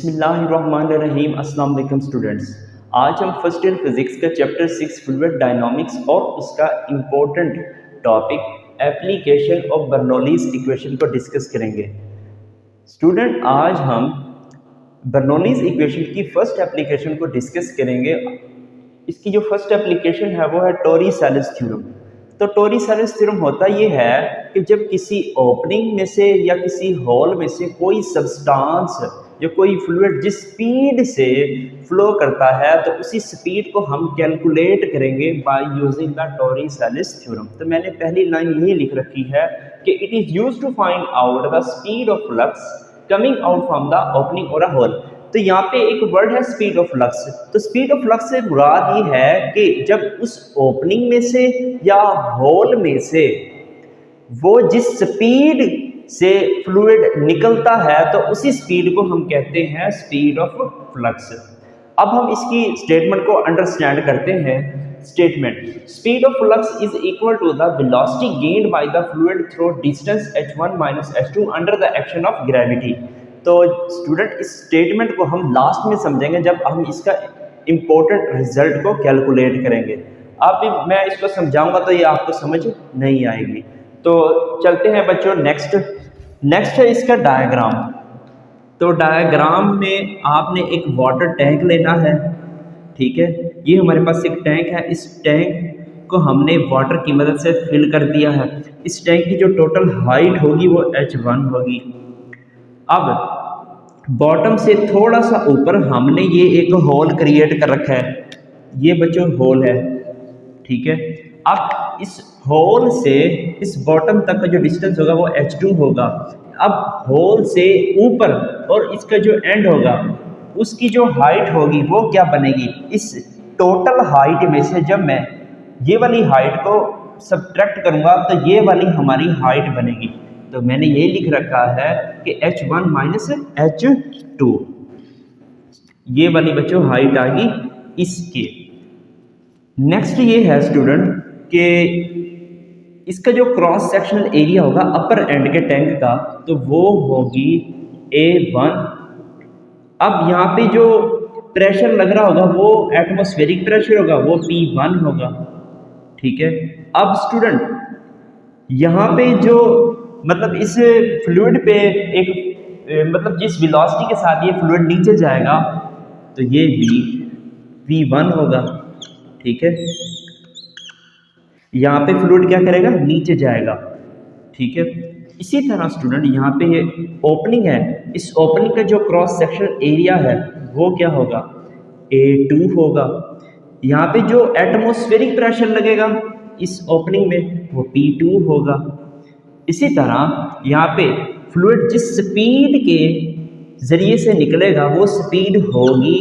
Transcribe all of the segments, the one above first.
बिस्मिल्लाहिर्रहमानिर्रहीम। अस्सलाम वालेकुम स्टूडेंट्स। आज हम फर्स्ट ईयर फिज़िक्स का चैप्टर 6 फ्लूइड डायनामिक्स और उसका important topic application of Bernoulli's equation को डिस्कस करेंगे। स्टूडेंट, आज हम बर्नौलीज़ इक्वेशन की फर्स्ट एप्लीकेशन को डिस्कस करेंगे। इसकी जो फर्स्ट एप्लीकेशन है वो है टॉरी-सैलिस थ्योरम। तो टॉरी-सैलिस थ्योरम होता ये है कि जब किसी ओपनिंग में से या किसी होल में से कोई सब्सटेंस या कोई फ्लूइड जिस स्पीड से फ्लो करता है तो उसी स्पीड को हम कैलकुलेट करेंगे by using the Torricelli's theorem. तो मैंने पहली लाइन यही लिख रखी है कि it is used to find out the speed of flux coming out from the opening और अ होल। तो यहाँ पे एक वर्ड है स्पीड ऑफ फ्लक्स। तो स्पीड ऑफ फ्लक्स से मुराद ये है कि जब उस ओपनिंग में से या होल में से वो जिस स्पीड से फ्लूइड निकलता है तो उसी स्पीड को हम कहते हैं स्पीड ऑफ फ्लक्स। अब हम इसकी स्टेटमेंट को अंडरस्टैंड करते हैं। Statement: speed of flux is equal to the velocity gained by the fluid through distance h1 minus h2 under the action of gravity. तो स्टूडेंट, इस स्टेटमेंट को हम लास्ट में समझेंगे जब हम इसका इम्पोर्टेंट रिजल्ट को कैलकुलेट करेंगे। अब मैं इसको समझाऊंगा तो ये आपको समझ नहीं आएगी। तो चलते हैं बच्चों नेक्स्ट है इसका डायग्राम। तो डायग्राम में आपने एक वाटर टैंक लेना है, ठीक है। ये हमारे पास एक टैंक है। इस टैंक को हमने वाटर की मदद से फिल कर दिया है। इस टैंक की जो टोटल हाइट होगी वो h1 होगी। अब बॉटम से थोड़ा सा ऊपर हमने ये एक होल क्रिएट कर रखा है। ये बच्चों होल है, ठीक है। अब इस होल से इस बॉटम तक का जो डिस्टेंस होगा वो h2 होगा। अब होल से ऊपर और इसका जो एंड होगा उसकी जो हाइट होगी वो क्या बनेगी? इस टोटल हाइट में से जब मैं ये वाली हाइट को सब्ट्रैक्ट करूंगा तो ये वाली हमारी हाइट बनेगी। तो मैंने ये लिख रखा है कि h1 माइनस h2, ये वाली बच्चों हाइट आ गई इसके। नेक्स्ट ये है स्टूडेंट कि इसका जो क्रॉस सेक्शनल एरिया होगा अपर एंड के टैंक का तो वो होगी A1। अब यहाँ पे जो प्रेशर लग रहा होगा वो एटमॉस्फेरिक प्रेशर होगा, वो P1 होगा, ठीक है। अब स्टूडेंट यहाँ पे जो मतलब इस फ्लूइड पे एक मतलब जिस वेलोसिटी के साथ ये फ्लूइड नीचे जाएगा तो ये V1 होगा, ठीक है। यहाँ पे फ्लूइड क्या करेगा? नीचे जाएगा, ठीक है। इसी तरह स्टूडेंट यहाँ पे ये ओपनिंग है, इस ओपनिंग का जो क्रॉस सेक्शनल एरिया है वो क्या होगा? A2 होगा। यहाँ पे जो एटमॉस्फेरिक प्रेशर लगेगा इस ओपनिंग में वो P2 होगा। इसी तरह यहाँ पे फ्लूइड जिस स्पीड के जरिए से निकलेगा वो स्पीड होगी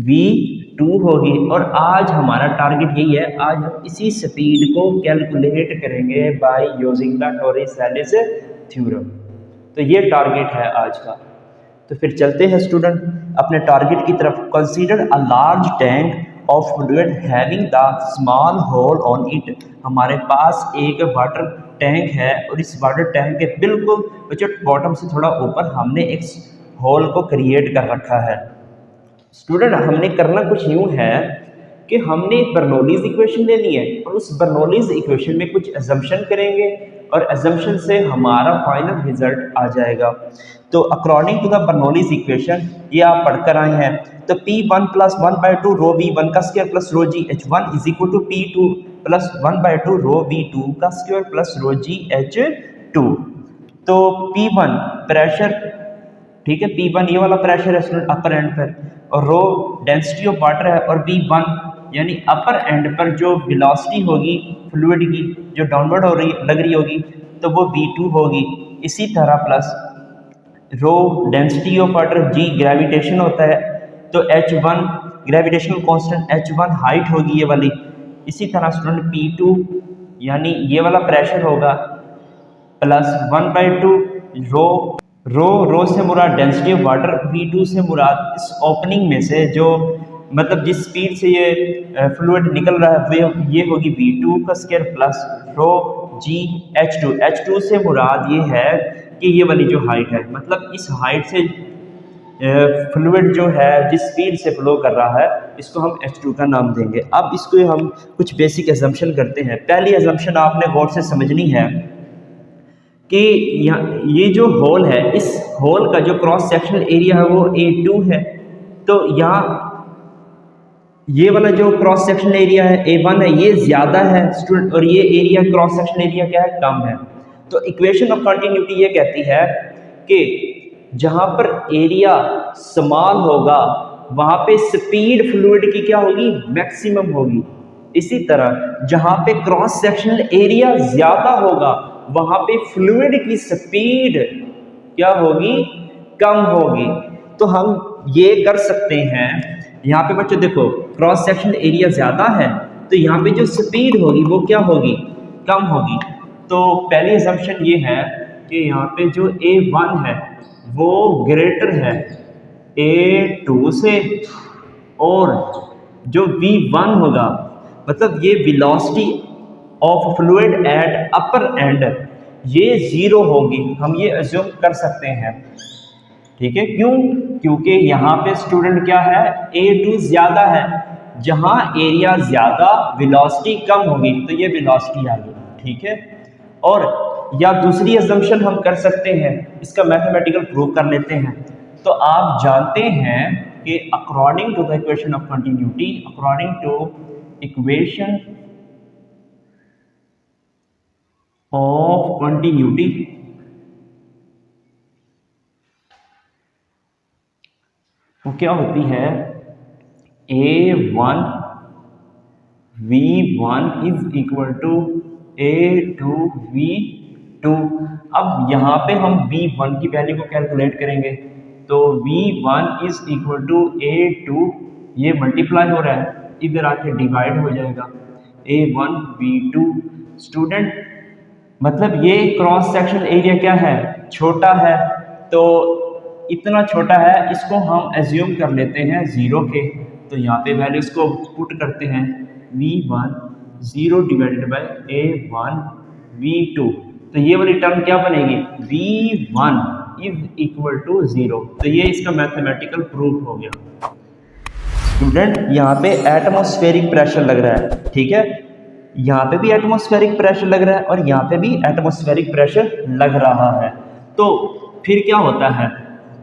V2 होगी। और आज हमारा टारगेट यही है, आज हम इसी स्पीड को कैलकुलेट करेंगे by using the Torricelli's theorem. तो ये टारगेट है आज का। तो फिर चलते हैं स्टूडेंट अपने टारगेट की तरफ। Consider a large tank of fluid having the small hole on it. हमारे पास एक वाटर टैंक है और इस वाटर टैंक के बिल्कुल बॉटम से थोड़ा ऊपर हमने एक होल को क्रिएट कर रखा है। स्टूडेंट, हमने करना कुछ यूँ है कि हमने बर्नौलीज़ इक्वेशन लेनी है और उस बर्नौलीज़ इक्वेशन में कुछ अजम्पशन करेंगे और अजम्पशन से हमारा फाइनल रिजल्ट आ जाएगा। तो अकॉर्डिंग टू द बर्नौलीज़ इक्वेशन ये आप पढ़कर आए हैं। तो P1 प्लस 1/2 रो V1 का square plus rho GH1 is equal to P2 plus 1/2 rho V2 का स्क्वायर प्लस रो GH2। तो P1 प्रेशर, ठीक है, P1 ये वाला प्रेशर है स्टूडेंट अपर एंड पर, और रो डेंसिटी ऑफ वाटर है, और V1 यानी अपर एंड पर जो वेलोसिटी होगी फ्लूइड की जो डाउनवर्ड हो रही लग रही होगी तो वो V2 होगी। इसी तरह plus rho density of water G gravitation होता है तो H1 gravitational constant H1 height होगी ये वाली। इसी तरह स्टूडेंट P2 यानी ये वाला प्रेशर होगा प्लस 1/2 रो से मुराद डेंसिटी ऑफ वाटर, V2 से मुराद इस ओपनिंग में से जो मतलब जिस स्पीड से ये फ्लूइड निकल रहा है वो ये होगी V2 का स्क्वायर प्लस रो GH2 से मुराद ये है कि ये वाली जो हाइट है मतलब इस हाइट से फ्लूइड जो है जिस स्पीड से फ्लो कर रहा है इसको हम H2 का नाम देंगे। अब इसको हम कुछ बेसिक एजम्पशन करते हैं। पहली एजम्पशन आपने गौर से समझनी है कि ये जो होल है, इस होल का जो क्रॉस सेक्शनल एरिया है वो A2 है। तो यहाँ ये वाला जो क्रॉस सेक्शनल एरिया है A1 है, ये ज़्यादा है स्टूडेंट, और ये एरिया क्रॉस सेक्शनल एरिया क्या है, कम है। तो इक्वेशन ऑफ कंटिन्यूटी ये कहती है कि जहाँ पर एरिया स्मॉल होगा वहाँ पे स्पीड फ्लूइड की क्या होगी, मैक्सिमम होगी। इसी तरह जहाँ पे क्रॉस सेक्शनल एरिया ज़्यादा होगा वहाँ पे फ्लूइड की स्पीड क्या होगी, कम होगी। तो हम ये कर सकते हैं, यहाँ पे बच्चों देखो क्रॉस सेक्शनल एरिया ज़्यादा है तो यहाँ पे जो स्पीड होगी वो क्या होगी, कम होगी। तो पहली असम्पशन ये है कि यहाँ पे जो A1 है वो ग्रेटर है A2 से, और जो V1 होगा मतलब ये velocity of fluid at upper and ये 0 होगी, हम ये अज्यूम कर सकते हैं। ठीक है, क्यों, क्योंकि यहाँ पे स्टूडेंट क्या है, A2 ज़्यादा है, जहाँ एरिया ज़्यादा वेलोसिटी कम होगी, तो ये वेलोसिटी आ गई। ठीक है, और या दूसरी अजम्पशन हम कर सकते हैं, इसका मैथमेटिकल प्रूफ कर लेते हैं। तो आप जानते हैं कि according to the equation of continuity, according to equation of continuity, वो क्या होती है, A1 V1 is equal to A2 V2। अब यहाँ पे हम V1 की वैल्यू को कैलकुलेट करेंगे, तो V1 is equal to A2, ये मल्टीप्लाई हो रहा है, इधर आके डिवाइड हो जाएगा A1 V2। स्टूडेंट मतलब ये क्रॉस सेक्शन एरिया क्या है, छोटा है, तो इतना छोटा है, इसको हम एज्यूम कर लेते हैं 0 के। तो यहाँ पे वैल्यूज को पुट करते हैं, V1 0 divided by A1 V2, तो ये वाली टर्म क्या बनेगी, V1 इज इक्वल टू 0। तो ये इसका मैथमेटिकल प्रूफ हो गया। स्टूडेंट यहाँ पे एटमॉस्फेरिक प्रेशर लग रहा है, ठीक है, यहाँ पे भी एटमॉस्फेरिक प्रेशर लग रहा है और यहाँ पे भी एटमॉस्फेरिक प्रेशर लग रहा है। तो फिर क्या होता है,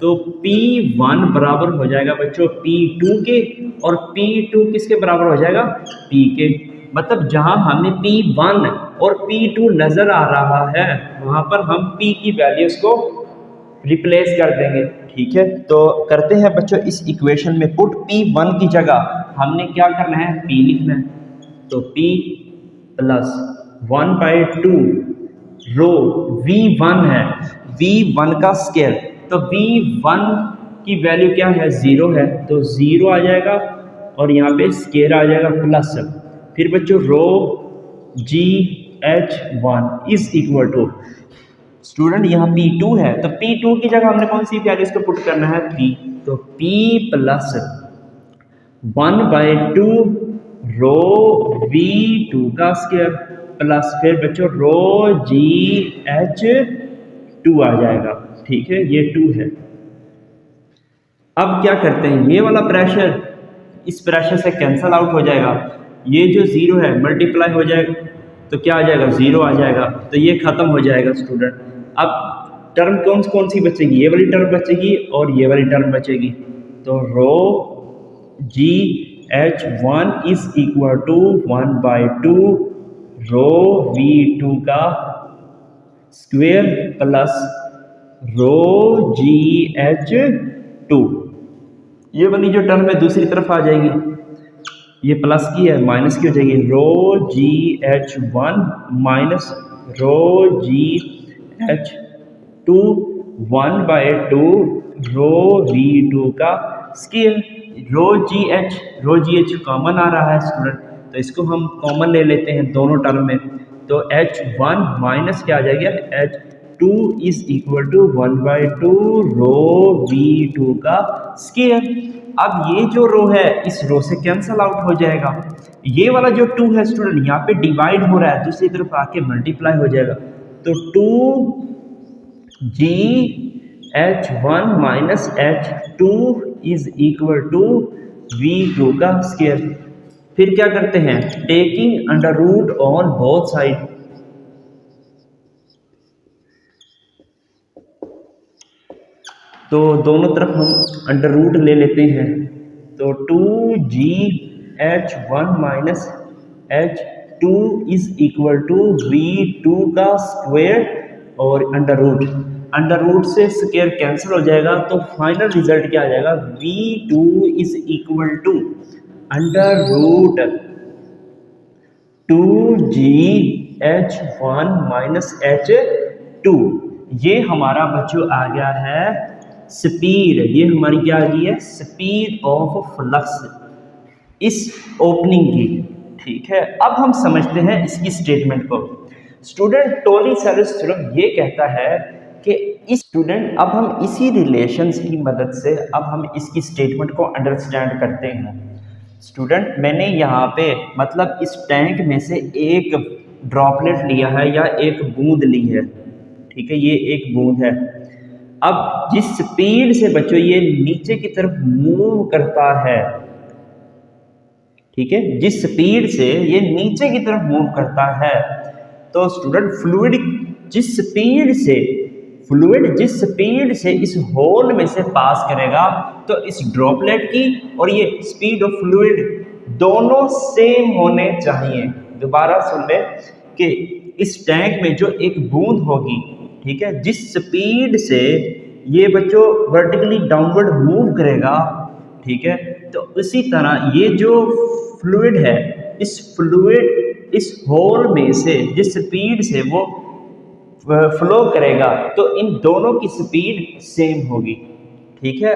तो P1 बराबर हो जाएगा बच्चों P2 के, और P2 किसके बराबर हो जाएगा, P के। मतलब जहां हमें P1 और P2 नजर आ रहा है वहां पर हम P की वैल्यूज को रिप्लेस कर देंगे। ठीक है, तो करते हैं बच्चों इस इक्वेशन में पुट। P1 की जगह हमने क्या करना है, P लिखना है, तो P प्लस 1/2 रो V1 है, V1 का स्केयर, तो V1 की वैल्यू क्या है, 0 है, तो 0 आ जाएगा और यहाँ पे स्केयर आ जाएगा प्लस। फिर बच्चों rho GH1 is equal to, student यहाँ P2 है, तो P2 की जगह हमने कौन सी वैल्यू इसको पुट करना है, P, तो P प्लस 1/2 रो V2 का स्केयर प्लस फिर बच्चों रो GH2 आ जाएगा। ठीक है, ये 2 है। अब क्या करते हैं, ये वाला प्रेशर इस प्रेशर से कैंसल आउट हो जाएगा, ये जो 0 है मल्टीप्लाई हो जाएगा, तो क्या आ जाएगा, 0 आ जाएगा, तो ये खत्म हो जाएगा स्टूडेंट। अब टर्म कौन कौन सी बचेगी, ये वाली टर्म बचेगी और ये वाली टर्म बचेगी, तो rho GH1 is equal to 1/2 rho V2 का स्क्वेयर प्लस रो GH2। ये वाली जो टर्म है दूसरी तरफ आ जाएगी, ये प्लस की है माइनस की हो जाएगी, रो GH1 minus rho GH2 1/2 rho V2 का स्केयर। रो GH कॉमन आ रहा है स्टूडेंट, तो इसको हम कॉमन ले लेते हैं दोनों टर्म में, तो H1 माइनस क्या आ जाएगा, H2 is equal to 1/2 rho V2 का स्केयर। अब ये जो रो है इस रो से कैंसल आउट हो जाएगा, ये वाला जो 2 है स्टूडेंट यहाँ पे डिवाइड हो रहा है, दूसरी तरफ आके मल्टीप्लाई हो जाएगा, तो 2G H1 minus H2 is equal to V2 का स्क्वायर। फिर क्या करते हैं, taking under root on both side, तो दोनों तरफ हम अंडर रूट ले लेते हैं, तो 2GH1 minus H2 is equal to V2 का स्क्वायर और अंडर रूट से स्क्वायर कैंसिल हो जाएगा, तो फाइनल रिजल्ट क्या आ जाएगा, V2 is equal to under root 2GH1 minus H2। ये हमारा बच्चों आ गया है स्पीड, ये हमारी क्या आ गई है, स्पीड ऑफ फ्लक्स इस ओपनिंग की। ठीक है, अब हम समझते हैं इसकी स्टेटमेंट को। स्टूडेंट टोली-सैलस थ्योरम ये कहता है कि इस स्टूडेंट अब हम इसी रिलेशंस की मदद से अब हम इसकी स्टेटमेंट को अंडरस्टैंड करते हैं। स्टूडेंट मैंने यहाँ पे मतलब इस टैंक में से एक ड्रॉपलेट लिया है या एक बूंद ली है, ठीक है, ये एक बूंद है। अब जिस स्पीड से बच्चों ये नीचे की तरफ मूव करता है, ठीक है, जिस स्पीड से ये नीचे की तरफ मूव करता है, तो स्टूडेंट फ्लूइड जिस स्पीड से इस होल में से पास करेगा, तो इस ड्रॉपलेट की और ये स्पीड ऑफ फ्लूइड दोनों सेम होने चाहिए। दोबारा सुन ले कि इस टैंक में जो एक बूंद होगी, ठीक है, जिस स्पीड से ये बच्चों वर्टिकली डाउनवर्ड मूव करेगा, ठीक है, तो उसी तरह ये जो फ्लूइड है, इस होल में से जिस स्पीड से वो फ्लो करेगा, तो इन दोनों की स्पीड सेम होगी। ठीक है,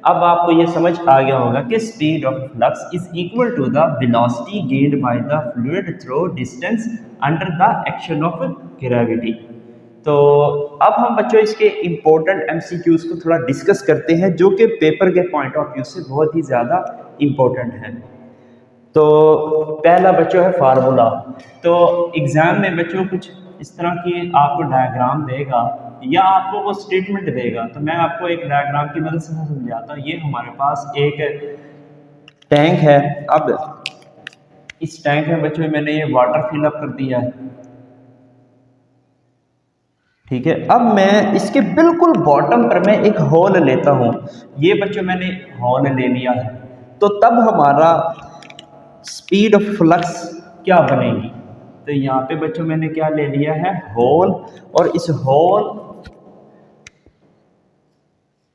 अब आपको ये समझ आ गया होगा कि speed of flux is equal to the velocity gained by the fluid through distance under the action of gravity. तो अब हम बच्चों इसके इम्पोर्टेंट एमसीक्यूज को थोड़ा डिस्कस करते हैं, जो कि पेपर के पॉइंट ऑफ व्यू से बहुत ही ज़्यादा इम्पोर्टेंट है। तो पहला बच्चों है फार्मूला। तो एग्ज़ाम में बच्चों कुछ इस तरह की आपको डायग्राम देगा या आपको वो स्टेटमेंट देगा, तो मैं आपको एक डायग्राम की मदद से समझाता हूँ। ये हमारे पास एक टैंक है। अब इस टैंक में बच्चों मैंने ये वाटर फिल अप कर दिया है, ठीक है। अब मैं इसके बिल्कुल बॉटम पर मैं एक होल लेता हूँ, ये बच्चों मैंने होल ले लिया है, तो तब हमारा स्पीड ऑफ फ्लक्स क्या बनेगी। तो यहाँ पे बच्चों मैंने क्या ले लिया है, होल, और इस होल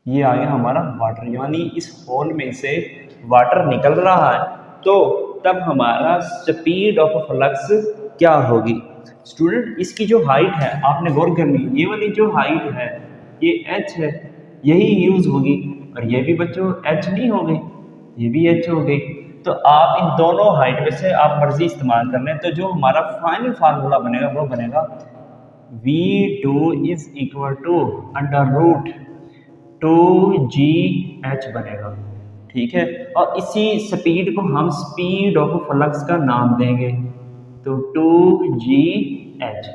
ये आ गया हमारा वाटर, यानी इस होल में से वाटर निकल रहा है, तो तब हमारा स्पीड ऑफ फ्लक्स क्या होगी। स्टूडेंट इसकी जो हाइट है आपने गौर करनी है, ये वाली जो हाइट है ये h है, यही यूज होगी, और ये भी बच्चों h नहीं हो गई, ये भी h हो गई। तो आप इन दोनों हाइट में से आप मर्जी इस्तेमाल कर लें, तो जो हमारा फाइनल फार्मूला बनेगा वो बनेगा V2 is equal to under root 2GH बनेगा। ठीक है, और इसी स्पीड को हम स्पीड ऑफ फ्लक्स का नाम देंगे, तो 2GH।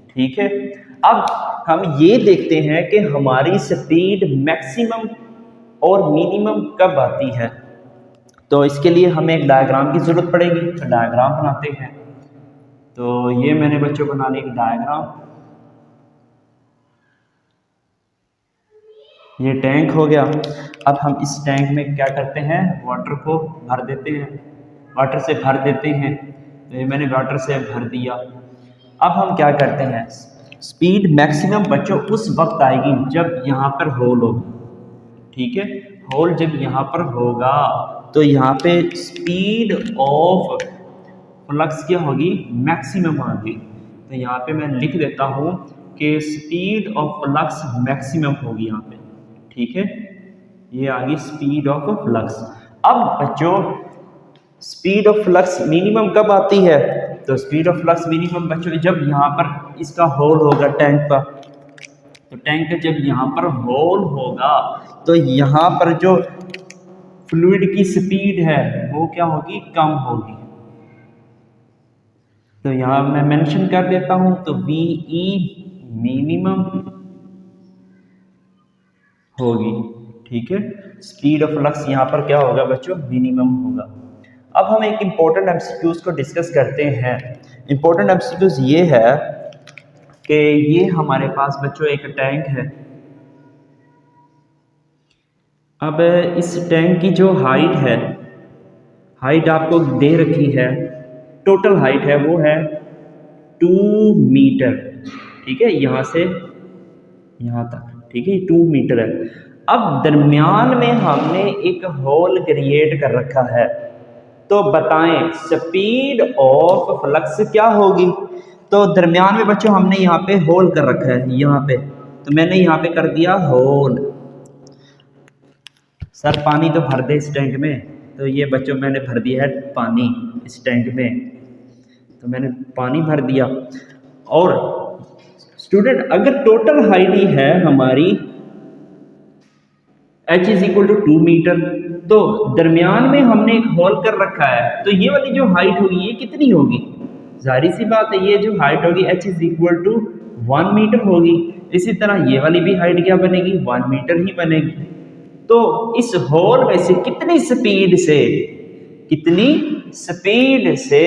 ठीक है, अब हम ये देखते हैं कि हमारी स्पीड मैक्सिमम और मिनिमम कब आती है। तो इसके लिए हमें एक डायग्राम की ज़रूरत पड़ेगी, तो डायग्राम बनाते हैं। तो ये मैंने बच्चों बना ली एक डायग्राम, ये टैंक हो गया। अब हम इस टैंक में क्या करते हैं, वाटर को भर देते हैं, वाटर से भर देते हैं। तो ये मैंने वाटर से भर दिया। अब हम क्या करते हैं, स्पीड मैक्सिमम बच्चों उस वक्त आएगी जब यहाँ पर होल हो, ठीक है, होल जब यहाँ पर होगा तो यहाँ पे स्पीड ऑफ फ्लक्स क्या होगी, मैक्सिमम होगी। तो यहाँ पे मैं लिख देता हूँ कि स्पीड ऑफ फ्लक्स मैक्सिमम होगी यहाँ पे, ठीक है, ये आ गई स्पीड ऑफ फ्लक्स। अब बच्चों स्पीड ऑफ फ्लक्स मिनिमम कब आती है, तो स्पीड ऑफ फ्लक्स मिनिमम बच्चों जब यहाँ पर इसका होल होगा टैंक का, तो टैंक का जब यहाँ पर होल होगा तो यहाँ पर जो फ्लूइड की स्पीड है वो क्या होगी, कम होगी। तो यहाँ मैं मेंशन कर देता हूँ, तो VE मिनिमम होगी। ठीक है, स्पीड ऑफ फ्लक्स यहाँ पर क्या होगा बच्चों, मिनिमम होगा। अब हम एक इम्पोर्टेंट एमसीक्यूज को डिस्कस करते हैं। इम्पोर्टेंट एमसीक्यूज ये है कि ये हमारे पास बच्चों एक टैंक है। अब इस टैंक की जो हाइट है, हाइट आपको दे रखी है, टोटल हाइट है वो है 2 मीटर। ठीक है, यहाँ से यहाँ तक, ठीक है, 2 मीटर है। अब दरमियान में हमने एक होल क्रिएट कर रखा है, तो बताएं स्पीड ऑफ फ्लक्स क्या होगी। तो दरमियान में बच्चों हमने यहाँ पे होल कर रखा है, यहाँ पे, तो मैंने यहाँ पे कर दिया होल। सर पानी तो भर दे इस टैंक में, तो ये बच्चों मैंने भर दिया है पानी इस टैंक में, तो मैंने पानी भर दिया। और स्टूडेंट अगर टोटल हाइट ही है हमारी h is equal to 2 metre, तो दरमियान में हमने एक होल कर रखा है, तो ये वाली जो हाइट होगी ये कितनी होगी, जाहिर सी बात है ये जो हाइट होगी h is equal to 1 metre होगी। इसी तरह ये वाली भी हाइट क्या बनेगी, 1 मीटर ही बनेगी। तो इस होल में से कितनी स्पीड से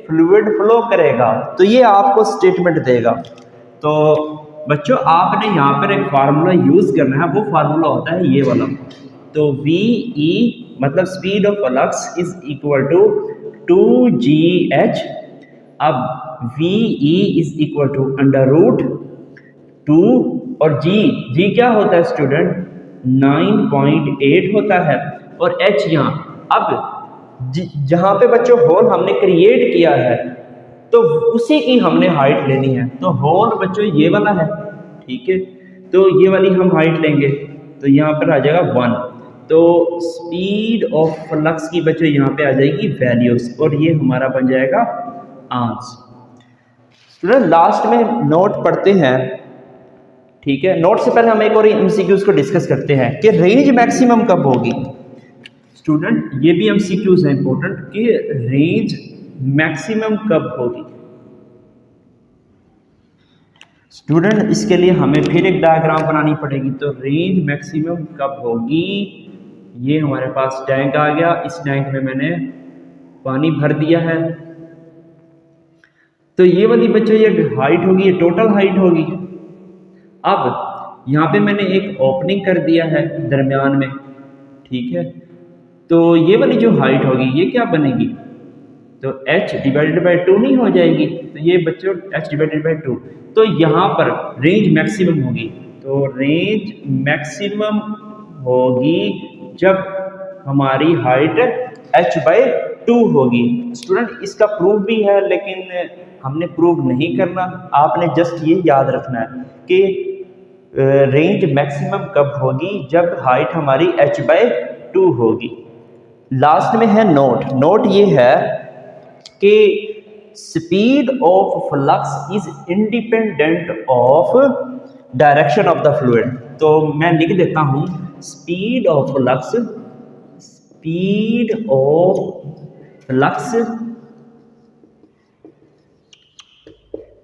फ्लूइड फ्लो करेगा, तो ये आपको स्टेटमेंट देगा। तो बच्चों आपने यहाँ पर एक फार्मूला यूज करना है, वो फार्मूला होता है ये वाला। तो वी ई मतलब speed of flux is equal to 2gh। अब V E is equal to √2 और जी क्या होता है स्टूडेंट, 9.8 होता है, और h यहाँ। अब जहाँ पे बच्चों होल हमने क्रिएट किया है, तो उसी की हमने हाइट लेनी है। तो होल बच्चों ये वाला है, ठीक है, तो ये वाली हम हाइट लेंगे, तो यहाँ पर आ जाएगा 1। तो स्पीड ऑफ फ्लक्स की बच्चों यहाँ पे आ जाएगी वैल्यूज, और ये हमारा बन जाएगा आंसर। लास्ट में नोट पढ़ते हैं, ठीक है। नोट से पहले हम एक और एमसीक्यूज को डिस्कस करते हैं कि रेंज मैक्सिमम कब होगी। स्टूडेंट ये भी एमसीक्यूज है इंपॉर्टेंट कि रेंज मैक्सिमम कब होगी। स्टूडेंट इसके लिए हमें फिर एक डायग्राम बनानी पड़ेगी। तो रेंज मैक्सिमम कब होगी, ये हमारे पास टैंक आ गया, इस टैंक में मैंने पानी भर दिया है, तो ये वाली बच्चों ये हाइट होगी, ये टोटल हाइट होगी। अब यहाँ पे मैंने एक ओपनिंग कर दिया है दरमियान में, ठीक है, तो ये वाली जो हाइट होगी ये क्या बनेगी, तो h डिवाइडेड बाई 2 नहीं हो जाएगी, तो ये बच्चों h डिवाइडेड बाई 2। तो यहाँ पर रेंज मैक्सिमम होगी, तो रेंज मैक्सिमम होगी जब हमारी हाइट h बाई 2 होगी। स्टूडेंट इसका प्रूफ भी है, लेकिन हमने प्रूव नहीं करना, आपने जस्ट ये याद रखना है कि रेंज मैक्सिमम कब होगी, जब हाइट हमारी h बाई 2 होगी। लास्ट में है नोट ये है कि speed of flux is independent of direction of the fluid. तो मैं लिख देता हूं speed of flux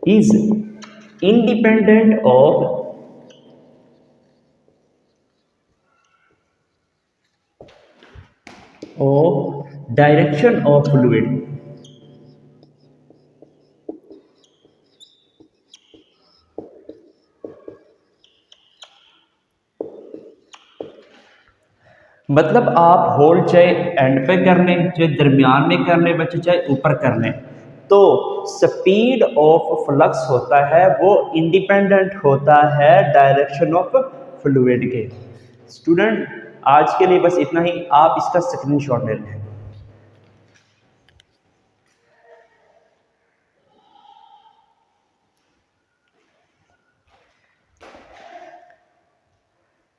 is independent of direction of fluid. मतलब आप होल चाहे एंड पे कर लें, चाहे दरमियान में कर लें बच्चे, चाहे ऊपर कर लें, तो स्पीड ऑफ फ्लक्स होता है वो इंडिपेंडेंट होता है डायरेक्शन ऑफ फ्लूइड के। स्टूडेंट आज के लिए बस इतना ही, आप इसका स्क्रीनशॉट ले लें।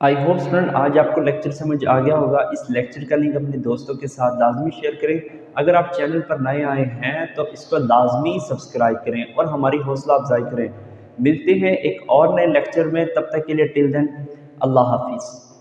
आई होप स्टूडेंट आज आपको लेक्चर समझ आ गया होगा। इस लेक्चर का लिंक अपने दोस्तों के साथ लाजमी शेयर करें। अगर आप चैनल पर नए आए हैं तो इसको लाजमी सब्सक्राइब करें और हमारी हौसला अफजाई करें। मिलते हैं एक और नए लेक्चर में, तब तक के लिए टिल देन अल्लाह हाफिज़।